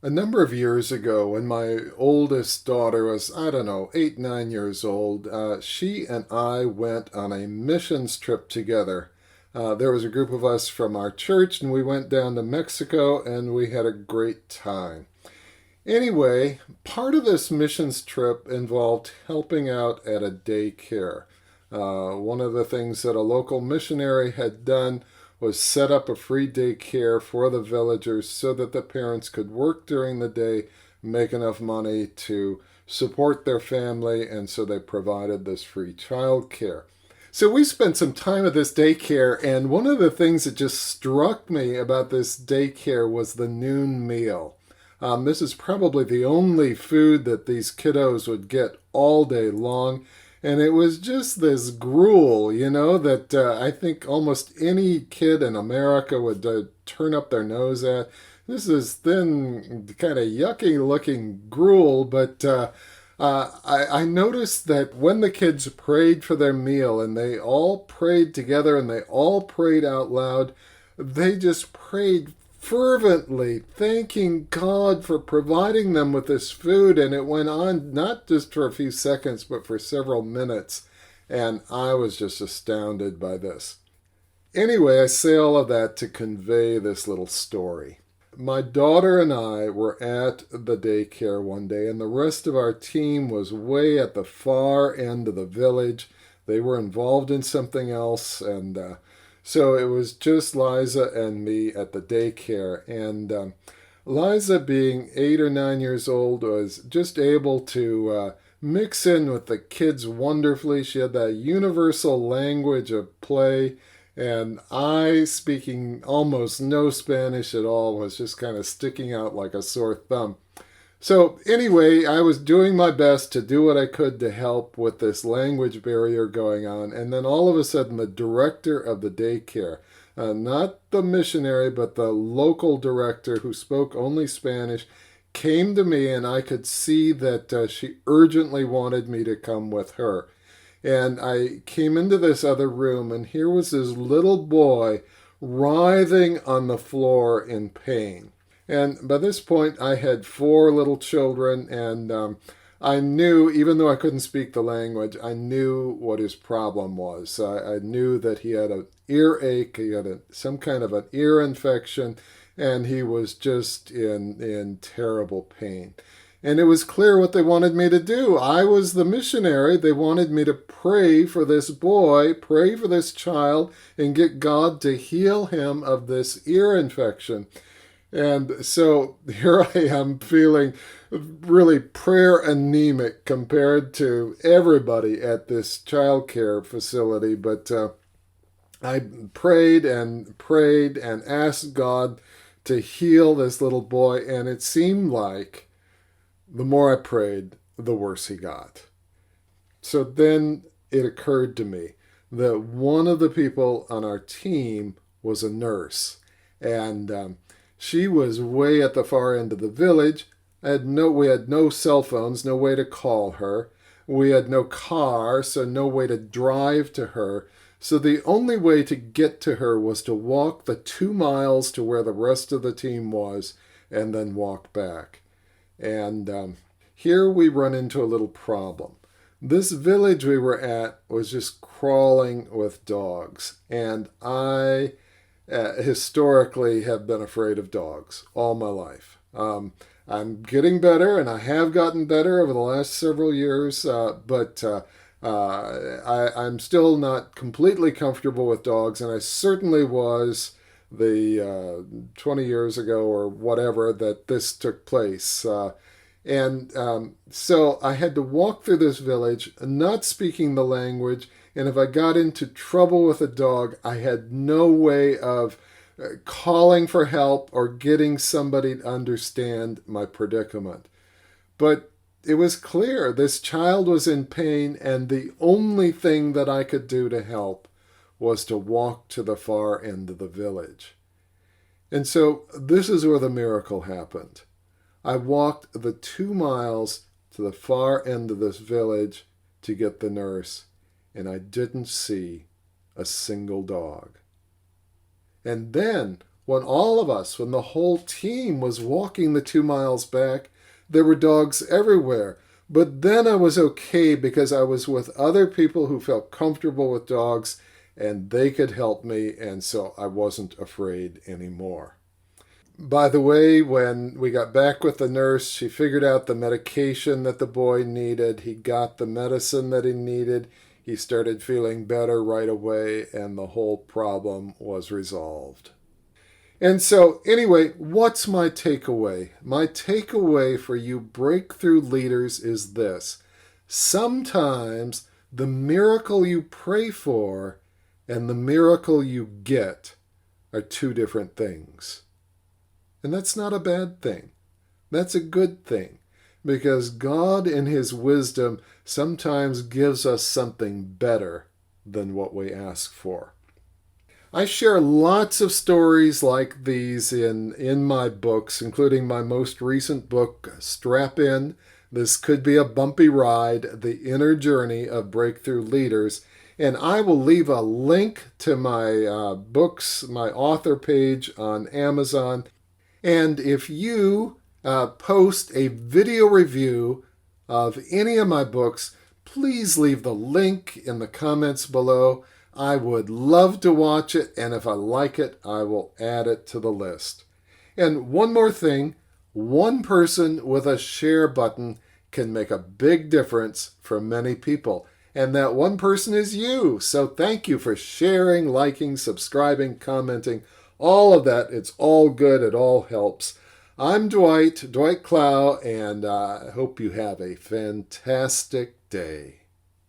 A number of years ago, when my oldest daughter was, I don't know, 8, 9 years old, she and I went on a missions trip together. There was a group of us from our church, and we went down to Mexico, and we had a great time. Anyway, part of this missions trip involved helping out at a daycare. One of the things that a local missionary had done was set up a free daycare for the villagers so that the parents could work during the day, make enough money to support their family, and so they provided this free child care. So we spent some time at this daycare, and one of the things that just struck me about this daycare was the noon meal. This is probably the only food that these kiddos would get all day long. And it was just this gruel, that I think almost any kid in America would turn up their nose at. This is thin, kind of yucky looking gruel, but I noticed that when the kids prayed for their meal and they all prayed together and they all prayed out loud, they just prayed fervently, thanking God for providing them with this food. And it went on not just for a few seconds, but for several minutes. And I was just astounded by this. Anyway, I say all of that to convey this little story. My daughter and I were at the daycare one day, and the rest of our team was way at the far end of the village. They were involved in something else, and so it was just Liza and me at the daycare. And Liza, being 8 or 9 years old, was just able to mix in with the kids wonderfully. She had that universal language of play. And I, speaking almost no Spanish at all, was just kind of sticking out like a sore thumb. So anyway, I was doing my best to do what I could to help with this language barrier going on. And then all of a sudden, the director of the daycare, not the missionary, but the local director who spoke only Spanish, came to me, and I could see that she urgently wanted me to come with her. And I came into this other room, and here was this little boy writhing on the floor in pain. And by this point, I had 4 little children, and I knew, even though I couldn't speak the language, I knew what his problem was. I knew that he had an earache, he had some kind of an ear infection, and he was just in terrible pain. And it was clear what they wanted me to do. I was the missionary. They wanted me to pray for this boy, pray for this child, and get God to heal him of this ear infection. And so here I am feeling really prayer anemic compared to everybody at this childcare facility. But I prayed and prayed and asked God to heal this little boy. And it seemed like the more I prayed, the worse he got. So then it occurred to me that one of the people on our team was a nurse. And she was way at the far end of the village. We had no cell phones, no way to call her. We had no car, so no way to drive to her. So the only way to get to her was to walk the 2 miles to where the rest of the team was and then walk back. And here we run into a little problem. This village we were at was just crawling with dogs. And I historically have been afraid of dogs all my life. I'm getting better, and I have gotten better over the last several years, but I'm still not completely comfortable with dogs, and I certainly was the 20 years ago or whatever that this took place. So I had to walk through this village, not speaking the language, and if I got into trouble with a dog, I had no way of calling for help or getting somebody to understand my predicament. But it was clear this child was in pain, and the only thing that I could do to help was to walk to the far end of the village. And so this is where the miracle happened. I walked the 2 miles to the far end of this village to get the nurse, and I didn't see a single dog. And then When when the whole team was walking the 2 miles back, there were dogs everywhere. But then I was okay because I was with other people who felt comfortable with dogs and they could help me, and so I wasn't afraid anymore. By the way, when we got back with the nurse, she figured out the medication that the boy needed. He got the medicine that he needed. He started feeling better right away, and the whole problem was resolved. And so, anyway, what's my takeaway? My takeaway for you breakthrough leaders is this. Sometimes the miracle you pray for and the miracle you get are two different things. And that's not a bad thing. That's a good thing, because God in his wisdom sometimes gives us something better than what we ask for. I share lots of stories like these in my books, including my most recent book, Strap In. This could be a bumpy ride, The Inner Journey of Breakthrough Leaders. And I will leave a link to my books, my author page on Amazon. And if you post a video review of any of my books, please leave the link in the comments below. I would love to watch it, and if I like it, I will add it to the list. And one more thing, one person with a share button can make a big difference for many people. And that one person is you. So thank you for sharing, liking, subscribing, commenting, all of that. It's all good. It all helps. I'm Dwight Clow, and I hope you have a fantastic day.